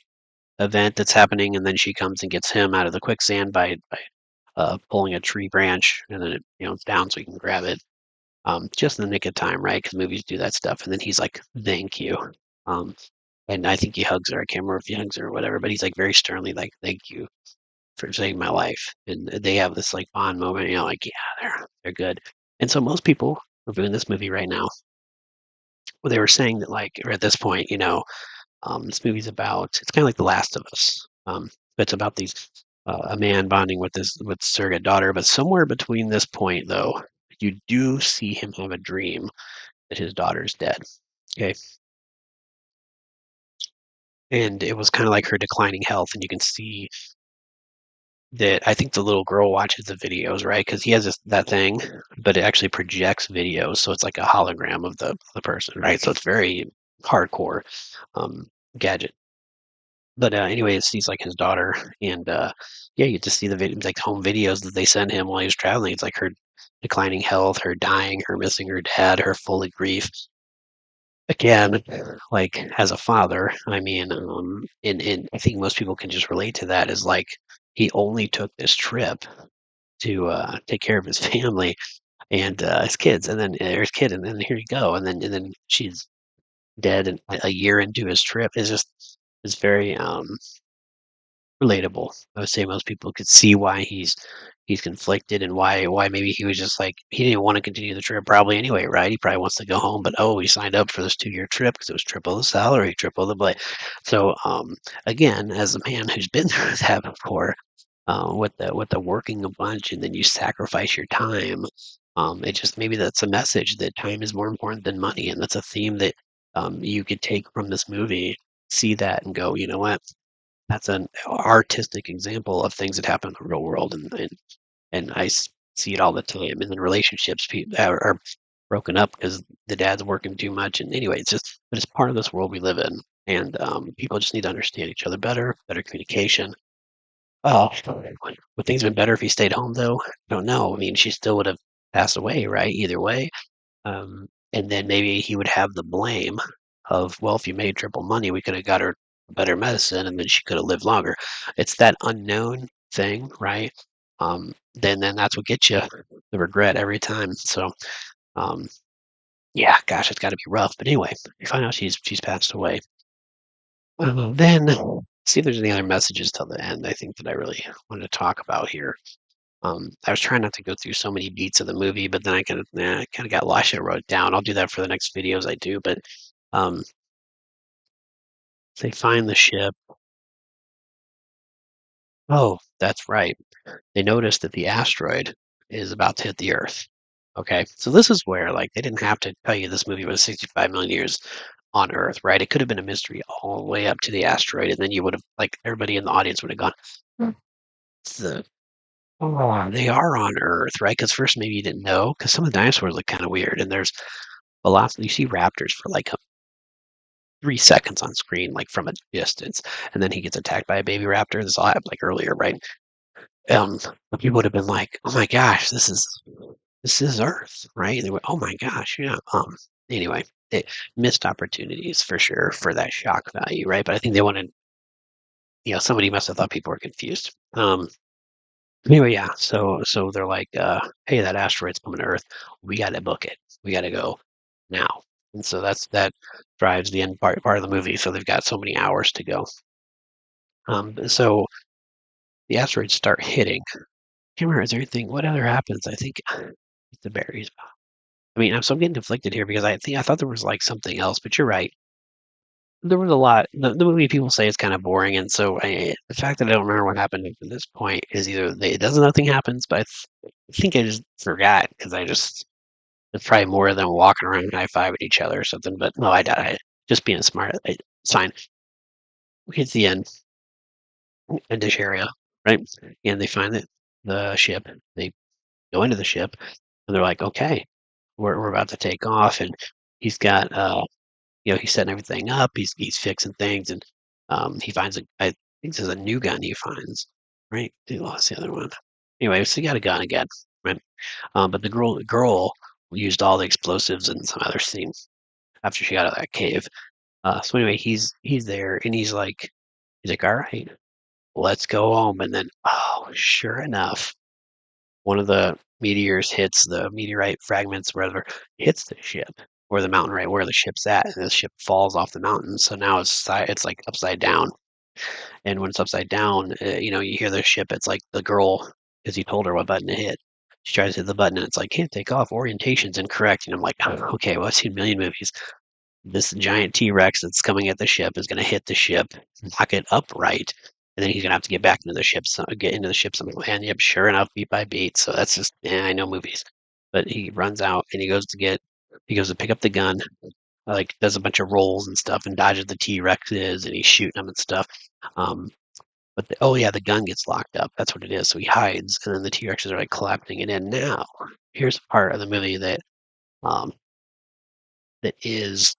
A: event that's happening, and then she comes and gets him out of the quicksand by pulling a tree branch, and then it's down so he can grab it. Just in the nick of time, right? Because movies do that stuff. And then he's like, "Thank you." Um, and I think he hugs her. I can't remember if he hugs her or whatever, but he's like very sternly like, "Thank you for saving my life." And they have this like bond moment, like, yeah, they're good. And so most people reviewing this movie right now, well, they were saying that like, or at this point, this movie's about, it's kind of like The Last of Us. It's about these a man bonding with surrogate daughter, but somewhere between this point though, you do see him have a dream that his daughter's dead. Okay. And it was kind of like her declining health, and you can see that I think the little girl watches the videos, right? Because he has that thing, but it actually projects videos, so it's like a hologram of the person, right? So it's very hardcore gadget. But anyway, it sees like his daughter, and yeah, you just see the like home videos that they send him while he's traveling. It's like her declining health, her dying, her missing her dad, her fully grief. Again, like as a father, I mean, and I think most people can just relate to that. Is like he only took this trip to take care of his family and his kids, and then or his kid, and then here you go, and then she's dead, and a year into his trip is just is very relatable. I would say most people could see why he's conflicted and why maybe he was just like he didn't want to continue the trip probably anyway, right? He probably wants to go home, but oh, he signed up for this 2-year trip because it was triple the salary, triple the play. So again, as a man who's been through that before, with the working a bunch and then you sacrifice your time, it just maybe that's a message that time is more important than money, and that's a theme that you could take from this movie, see that and go, you know what? That's an artistic example of things that happen in the real world, and see it all the time. And then relationships are broken up because the dad's working too much. And anyway, but it's part of this world we live in, and people just need to understand each other better communication. Oh, would things been better if he stayed home though? I don't know. I mean, she still would have passed away, right? Either way. And then maybe he would have the blame of, well, if you made triple money, we could have got her better medicine and then she could have lived longer. It's that unknown thing, right? Then that's what gets you the regret every time. So, um, yeah, gosh, it's got to be rough. But anyway, you find out she's passed away. Then see if there's any other messages till the end. I think that I really wanted to talk about here. I was trying not to go through so many beats of the movie, but then I kind of got lost. I wrote it down. I'll do that for the next videos I do. But um, they find the ship. Oh, that's right. They notice that the asteroid is about to hit the Earth. Okay, so this is where like they didn't have to tell you this movie was 65 million years on Earth, right? It could have been a mystery all the way up to the asteroid, and then you would have like everybody in the audience would have gone, "Hmm, it's oh, they are on Earth, right?" Because first maybe you didn't know, because some of the dinosaurs look kind of weird, and there's a lot. You see raptors for like 3 seconds on screen, like from a distance, and then he gets attacked by a baby raptor. This all happened like earlier, right? Um, but people would have been like, "Oh my gosh, this is Earth, right?" And they went, "Oh my gosh, yeah." Anyway, it missed opportunities for sure for that shock value, right? But I think they wanted, somebody must have thought people were confused. Anyway, yeah. So they're like, "Hey, that asteroid's coming to Earth. We got to book it. We got to go now." And so that drives the end part of the movie. So they've got so many hours to go. So the asteroids start hitting. Can't remember, is there anything? What other happens? I think the berries. I mean, so I'm getting conflicted here because I thought there was like something else, but you're right. There was a lot. The movie people say is kind of boring, and so the fact that I don't remember what happened up to this point is either it doesn't nothing happens, but I think I just forgot because it's probably more than walking around high fiving each other or something. But no, I died. Just being smart. It's fine. We get to the endish area, right? And they find the ship. They go into the ship, and they're like, okay, we're about to take off, and he's got he's setting everything up. He's fixing things, and he finds I think there's a new gun he finds. Right? He lost the other one. Anyway, so he got a gun again, right? But the girl used all the explosives and some other things after she got out of that cave. So anyway, he's there, and he's like, all right, let's go home. And then, oh, sure enough, one of the meteors hits the meteorite fragments, whatever, hits the ship or the mountain right where the ship's at, and the ship falls off the mountain. So now it's like upside down, and when it's upside down, you hear the ship. It's like the girl, because he told her what button to hit. She tries to hit the button, and it's like can't take off. Orientation's incorrect. And I'm like, oh, okay, well I've seen a million movies. This giant T-Rex that's coming at the ship is going to hit the ship, knock it upright, and then he's going to have to get back into the ship, get into the ship somehow. And yep, sure enough, beat by beat. So that's just, I know movies. But he runs out and he goes to pick up the gun, like does a bunch of rolls and stuff, and dodges the T-Rexes, and he's shooting them and stuff. Um, but oh yeah, the gun gets locked up. That's what it is. So he hides, and then the T-Rexes are like collapsing it in. Now, here's a part of the movie um, that is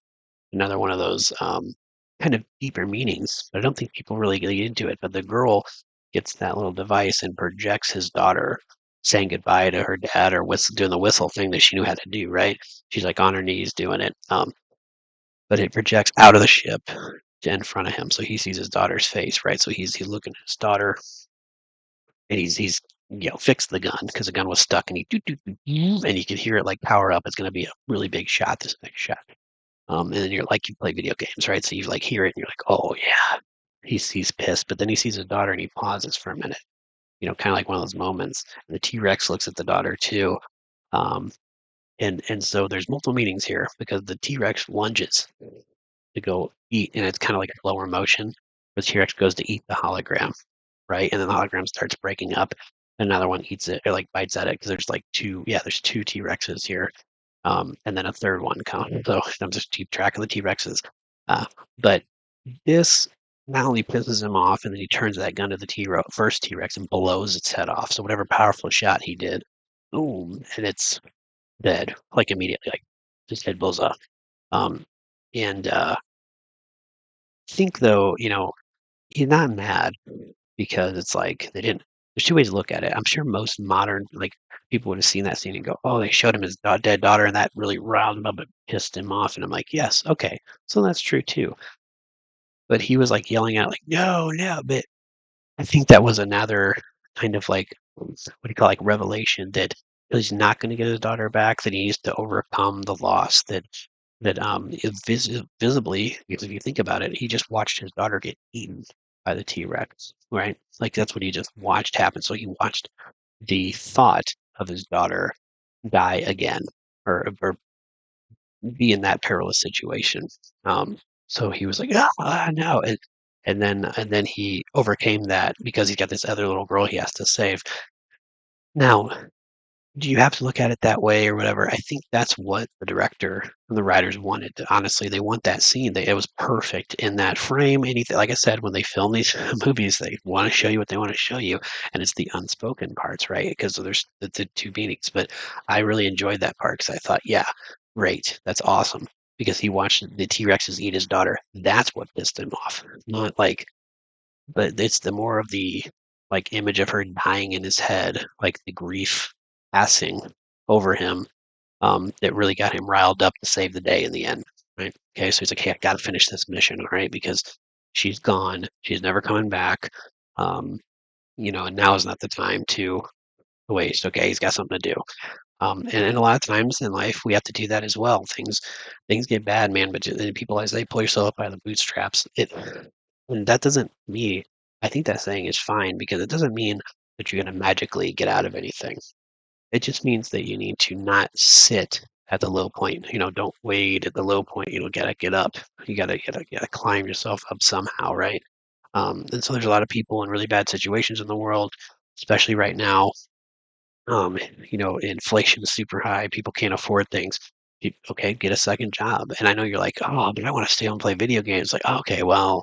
A: another one of those kind of deeper meanings. But I don't think people really get into it. But the girl gets that little device and projects his daughter saying goodbye to her dad or doing the whistle thing that she knew how to do, right? She's like on her knees doing it. But it projects out of the ship to in front of him. So he sees his daughter's face, right? So he's looking at his daughter and he's fixed the gun because the gun was stuck and he and you can hear it like power up. It's going to be a really big shot, this next shot. And then you're like, you play video games, right? So you like hear it and you're like, oh yeah, he's pissed. But then he sees his daughter and he pauses for a minute, kind of like one of those moments. And the T-Rex looks at the daughter too. Um, and so there's multiple meanings here because the T-Rex lunges to go eat, and it's kind of like a slower motion. The T-Rex goes to eat the hologram, right? And then the hologram starts breaking up. Another one eats it or like bites at it because there's like there's two T-Rexes here, and then a third one comes. So I'm just keep track of the T-Rexes. But this not only pisses him off, and then he turns that gun to the first T-Rex and blows its head off. So whatever powerful shot he did, boom, and it's dead like immediately, like his head blows off. Um, and I think though, he's not mad because it's like they didn't. There's two ways to look at it. I'm sure most modern like people would have seen that scene and go, "Oh, they showed him his dead daughter, and that really riled him up and pissed him off." And I'm like, "Yes, okay, so that's true too." But he was like yelling out, like, "No, no!" But I think that was another kind of like what do you call revelation that he's not going to get his daughter back. That he needs to overcome the loss that is visibly, because if you think about it, he just watched his daughter get eaten by the T-Rex, right? Like that's what he just watched happen. So he watched the thought of his daughter die again, or be in that perilous situation. So he was like, no, and then he overcame that because he's got this other little girl he has to save. Now, do you have to look at it that way or whatever? I think that's what the director and the writers wanted. Honestly, they want that scene. It was perfect in that frame. Anything, like I said, when they film these movies, they want to show you what they want to show you, and it's the unspoken parts, right? Because there's the two meanings. But I really enjoyed that part because I thought, yeah, great, that's awesome. Because he watched the T Rexes eat his daughter. That's what pissed him off. Not like, but it's the more of the like image of her dying in his head, like the grief passing over him, that really got him riled up to save the day in the end. Right. Okay. So he's like, hey, I got to finish this mission. All right. Because she's gone. She's never coming back. Um, and now is not the time to waste. Okay. He's got something to do. And a lot of times in life, we have to do that as well. Things get bad, man. But then people, as they pull yourself up by the bootstraps, and that doesn't mean. I think that saying is fine because it doesn't mean that you're going to magically get out of anything. It just means that you need to not sit at the low point. Don't wait at the low point. Gotta get up. You gotta climb yourself up somehow, right? And so there's a lot of people in really bad situations in the world, especially right now. Um, Inflation is super high. People can't afford things. Okay, get a second job. And I know you're like, oh, but I want to stay home and play video games. Like, oh, okay, well,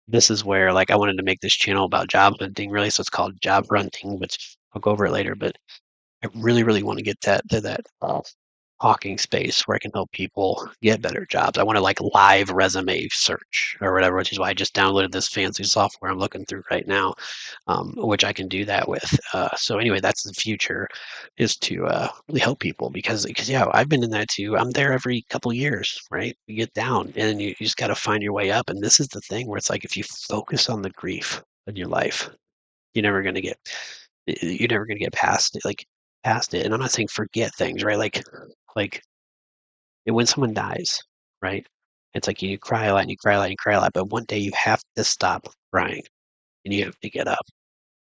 A: this is where like I wanted to make this channel about job hunting, really. So it's called job hunting, but I'll go over it later. But I really, really want to get that to that talking space where I can help people get better jobs. I want to like live resume search or whatever, which is why I just downloaded this fancy software I'm looking through right now, which I can do that with. So anyway, that's the future, is to really help people because yeah, I've been in that too. I'm there every couple years, right? You get down and you just got to find your way up. And this is the thing where it's like if you focus on the grief in your life, you're never gonna get you're never gonna get past it, past it. And I'm not saying forget things, right? Like when someone dies, right? It's like you cry a lot and you cry a lot and you cry a lot, but one day you have to stop crying and you have to get up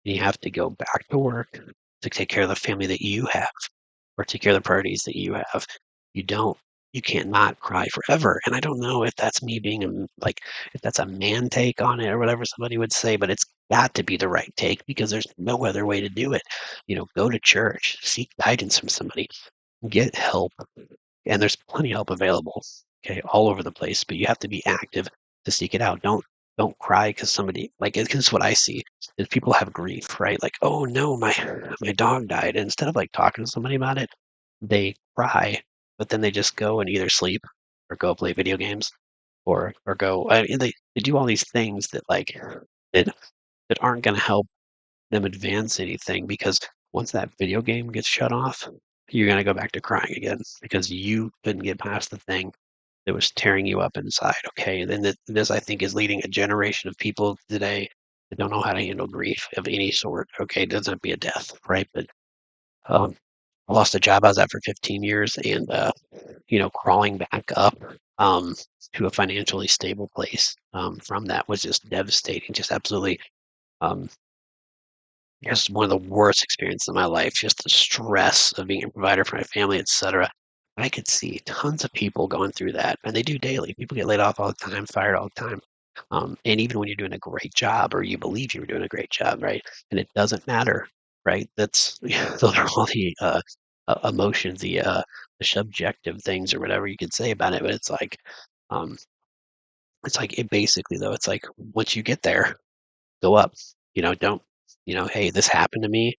A: and you have to go back to work to take care of the family that you have or take care of the priorities that you have. You don't, you can't not cry forever. And I don't know if that's me being if that's a man take on it or whatever somebody would say, but it's got to be the right take because there's no other way to do it. Go to church, seek guidance from somebody, get help, and there's plenty of help available, okay, all over the place, but you have to be active to seek it out. Don't cry because somebody like it, because what I see is people have grief, right? Like, oh no, my dog died. And instead of like talking to somebody about it, they cry, but then they just go and either sleep or go play video games or go they do all these things that that that aren't gonna help them advance anything because once that video game gets shut off, you're gonna go back to crying again because you couldn't get past the thing that was tearing you up inside. Okay, and then this I think is leading a generation of people today that don't know how to handle grief of any sort. Okay, it doesn't have to be a death, right? But um, I lost a job I was at for 15 years, and crawling back up um, to a financially stable place from that was just devastating, just absolutely. Um, just one of the worst experiences of my life, just the stress of being a provider for my family, etc. I could see tons of people going through that, and they do daily. People get laid off all the time, fired all the time. And even when you're doing a great job or you believe you're doing a great job, right? And it doesn't matter, right? That's those are all the emotions, the subjective things or whatever you could say about it. But um, it's like it basically though. It's like once you get there, go up. Don't hey, this happened to me,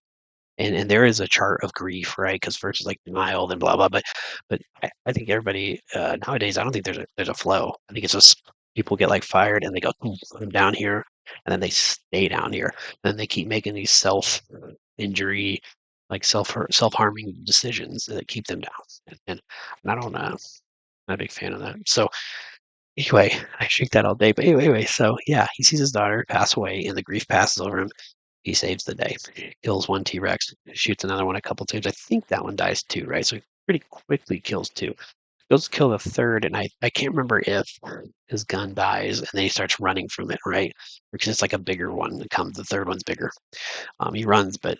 A: and there is a chart of grief, right? Because first is like denial, then blah blah. But I think everybody nowadays, I don't think there's a flow. I think it's just people get like fired and they go, "Hmm, I'm down here," and then they stay down here. And then they keep making these self injury, like self harming decisions that keep them down. And I don't know. I'm not a big fan of that. So anyway, I shake that all day. But anyway, so yeah, he sees his daughter pass away, and the grief passes over him. He saves the day, kills one T-Rex, shoots another one a couple times. I think that one dies too, right? So he pretty quickly kills two. Goes to kill the third, and I can't remember if his gun dies and then he starts running from it, right? Because it's like a bigger one that comes. The third one's bigger. He runs, but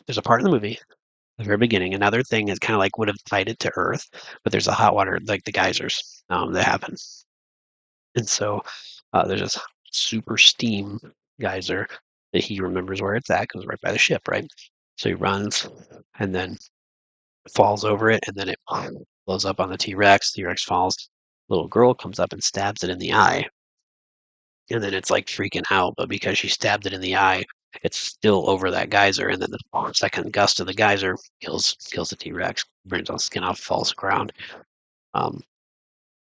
A: there's a part in the movie, the very beginning, another thing is kind of like would have tied it to Earth, but there's a hot water, like the geysers that happen. And so there's this super steam geyser that he remembers where it's at because right by the ship, right? So he runs and then falls over it, and then it blows up on the T-Rex. T-Rex falls. Little girl comes up and stabs it in the eye, and then it's like freaking out. But because she stabbed it in the eye, it's still over that geyser, and then the second gust of the geyser kills the T-Rex, burns all the skin off, falls to the ground. Um,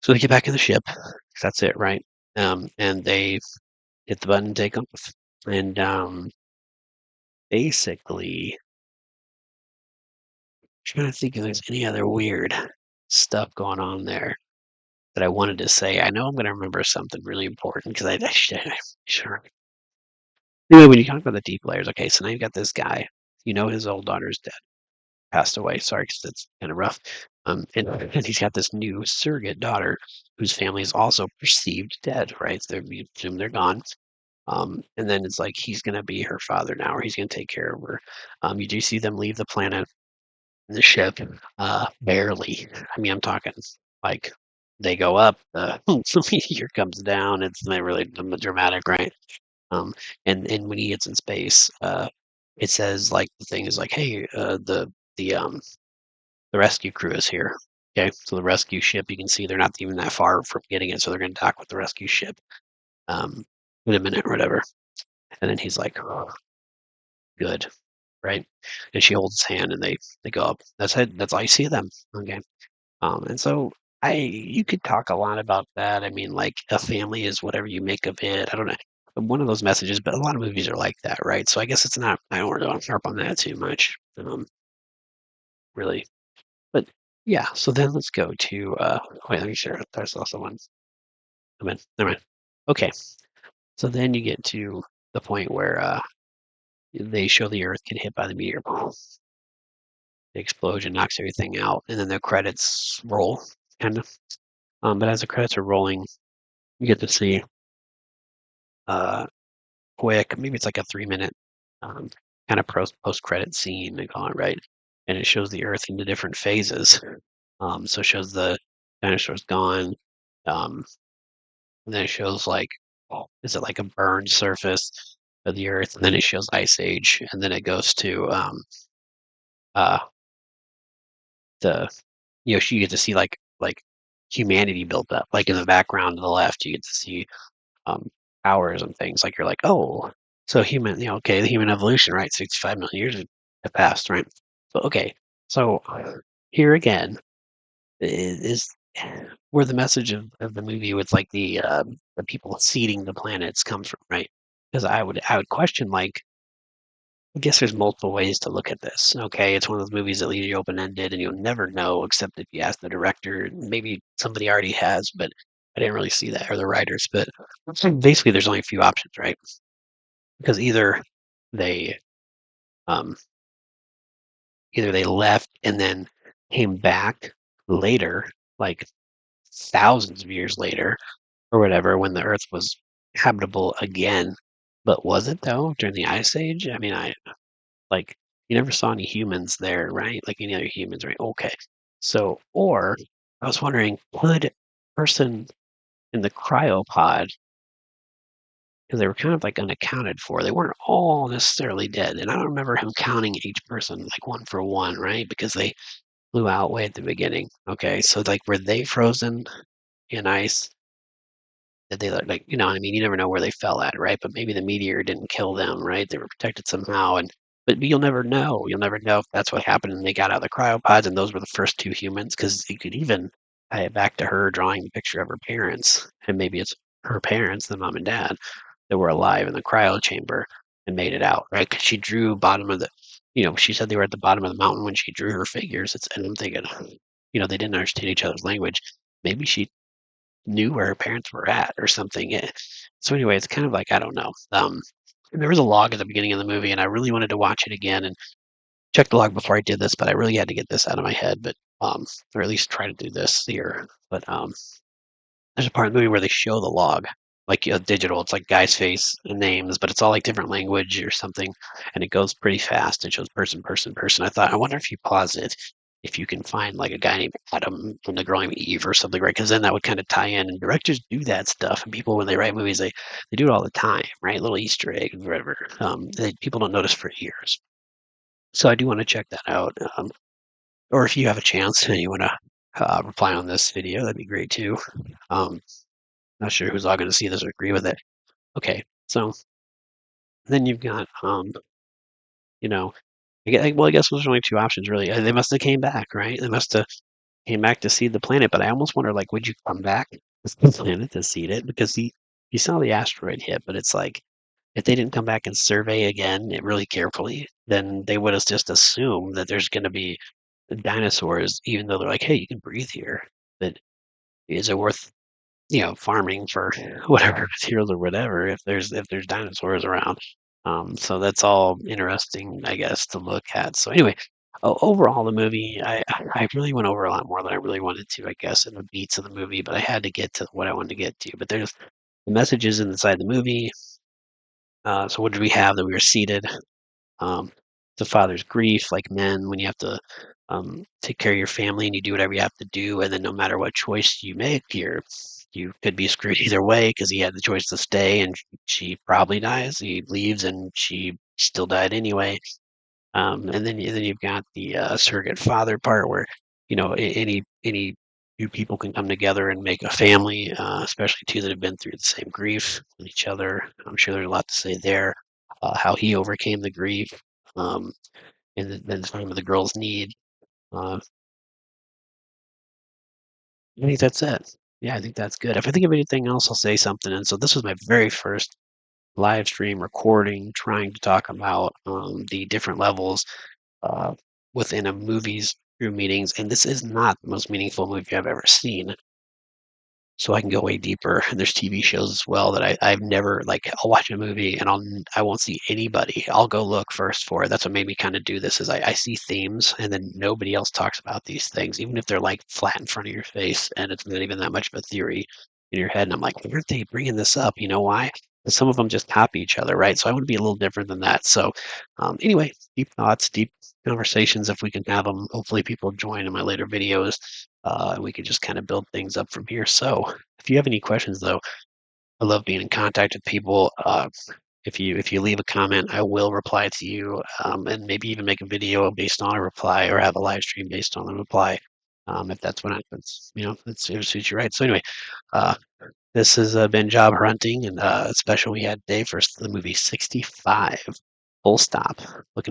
A: so they get back in the ship. That's it, right? And they hit the button, take off, and basically, trying to think if there's any other weird stuff going on there that I wanted to say. I know I'm going to remember something really important because I sure. Anyway, when you talk about the deep layers, okay, so now you've got this guy. You know his old daughter's dead, passed away. Sorry, because that's kind of rough. And he's got this new surrogate daughter whose family is also perceived dead, right? So we assume they're gone. And then it's like he's going to be her father now, or he's going to take care of her. You do see them leave the planet in the ship, barely. I mean, I'm talking like they go up, the meteor comes down. It's not really dramatic, right? Um, and when he gets in space, it says like the thing is like, hey, the rescue crew is here. Okay, so the rescue ship, you can see they're not even that far from getting it, so they're going to dock with the rescue ship um, in a minute or whatever. And then he's like, oh, good, right? And she holds his hand, and they go up. That's it. That's all you see of them. Okay. And so you could talk a lot about that. I mean, like a family is whatever you make of it. I don't know. One of those messages, but a lot of movies are like that, right? So I guess it's not. I don't really want to harp on that too much, really. But yeah. So then let's go to. Wait, let me share. There's also one. Come in. Never mind. Okay. So then you get to the point where they show the Earth get hit by the meteor. The explosion knocks everything out, and then the credits roll, kind of. But as the credits are rolling, you get to see uh, quick, maybe it's like a 3 minute um, kind of post credit scene, they call it, right? And it shows the Earth into different phases. So it shows the dinosaurs gone, um, and then it shows like, is it like a burned surface of the Earth? And then it shows Ice Age, and then it goes to uh, the you get to see like humanity built up, like in the background to the left, you get to see um, hours and things. Like you're like, oh, so human, okay, the human evolution, right? 65 million years have passed, right? So okay, so here again is where the message of the movie with like the people seeding the planets comes from, right? Because I would question like I guess there's multiple ways to look at this. Okay, it's one of those movies that leaves you open ended, and you'll never know except if you ask the director. Maybe somebody already has, but I didn't really see that or the writers. But so basically, there's only a few options, right? Because they um, either they left and then came back later, like thousands of years later, or whatever, when the Earth was habitable again. But was it though during the Ice Age? I mean, I like you never saw any humans there, right? Like any other humans, right? Okay. So, or I was wondering, could person in the cryopod, because they were kind of like unaccounted for, they weren't all necessarily dead. And I don't remember him counting each person like one for one, right? Because they flew out way at the beginning. Okay. So, like, were they frozen in ice? Did they like, what I mean? You never know where they fell at, right? But maybe the meteor didn't kill them, right? They were protected somehow. But you'll never know. You'll never know if that's what happened and they got out of the cryopods and those were the first two humans, because you could even tie it back to her drawing the picture of her parents. And maybe it's her parents, the mom and dad, that were alive in the cryo chamber and made it out, right? Because she drew bottom of the, she said they were at the bottom of the mountain when she drew her figures. And I'm thinking, they didn't understand each other's language. Maybe she knew where her parents were at or something. So anyway, it's kind of like I don't know. And there was a log at the beginning of the movie, and I really wanted to watch it again and check the log before I did this, but I really had to get this out of my head. But or at least try to do this here. But there's a part of the movie where they show the log, like digital. It's like guy's face and names, but it's all like different language or something, and it goes pretty fast. It shows person, person, person. I thought, I wonder if you pause it, if you can find like a guy named Adam and the girl named Eve or something, right? Because then that would kind of tie in. And directors do that stuff, and people when they write movies, they do it all the time, right? Little Easter egg, whatever. People don't notice for years. So I do want to check that out. Or if you have a chance and you want to reply on this video, that'd be great too. Um, Not sure who's all going to see this or agree with it. Okay, so then you've got, you know, well, I guess there's only two options really. They must have came back, right? They must have came back to seed the planet. But I almost wonder, like, would you come back to the planet to seed it? Because he saw the asteroid hit, but it's like if they didn't come back and survey again really carefully, then they would have just assumed that there's going to be dinosaurs, even though they're like, hey, you can breathe here. But is it worth farming for whatever materials or whatever if there's dinosaurs around. So that's all interesting, I guess, to look at. So anyway, overall, the movie, I really went over a lot more than I really wanted to, I guess, in the beats of the movie, but I had to get to what I wanted to get to. But there's the messages inside the movie. So what did we have that we were seated? Um, the father's grief, like men, when you have to take care of your family and you do whatever you have to do, and then no matter what choice you make, you could be screwed either way because he had the choice to stay and she probably dies. He leaves and she still died anyway. And then you've got the surrogate father part where any two people can come together and make a family, especially two that have been through the same grief with each other. I'm sure there's a lot to say there. How he overcame the grief, um, and then the time of the girl's need. Uh, I think that's it. Yeah, I think that's good. If I think of anything else, I'll say something. And so this was my very first live stream recording, trying to talk about the different levels uh, within a movie's through meetings. And this is not the most meaningful movie I've ever seen. So I can go way deeper. And there's TV shows as well that I've never like. I'll watch a movie and I won't see anybody. I'll go look first for it. That's what made me kind of do this. Is I see themes and then nobody else talks about these things, even if they're like flat in front of your face and it's not even that much of a theory in your head. And I'm like, why aren't they bringing this up? You know why? 'Cause some of them just copy each other, right? So I want to be a little different than that. So anyway, deep thoughts, deep conversations. If we can have them, hopefully people join in my later videos and we could just kind of build things up from here. So, if you have any questions, though, I love being in contact with people. If you leave a comment, I will reply to you, and maybe even make a video based on a reply, or have a live stream based on the reply, if that's what happens. It suits you right. So anyway, uh, this has been Job Hunting, and a special we had today for the movie 65. Full stop. Looking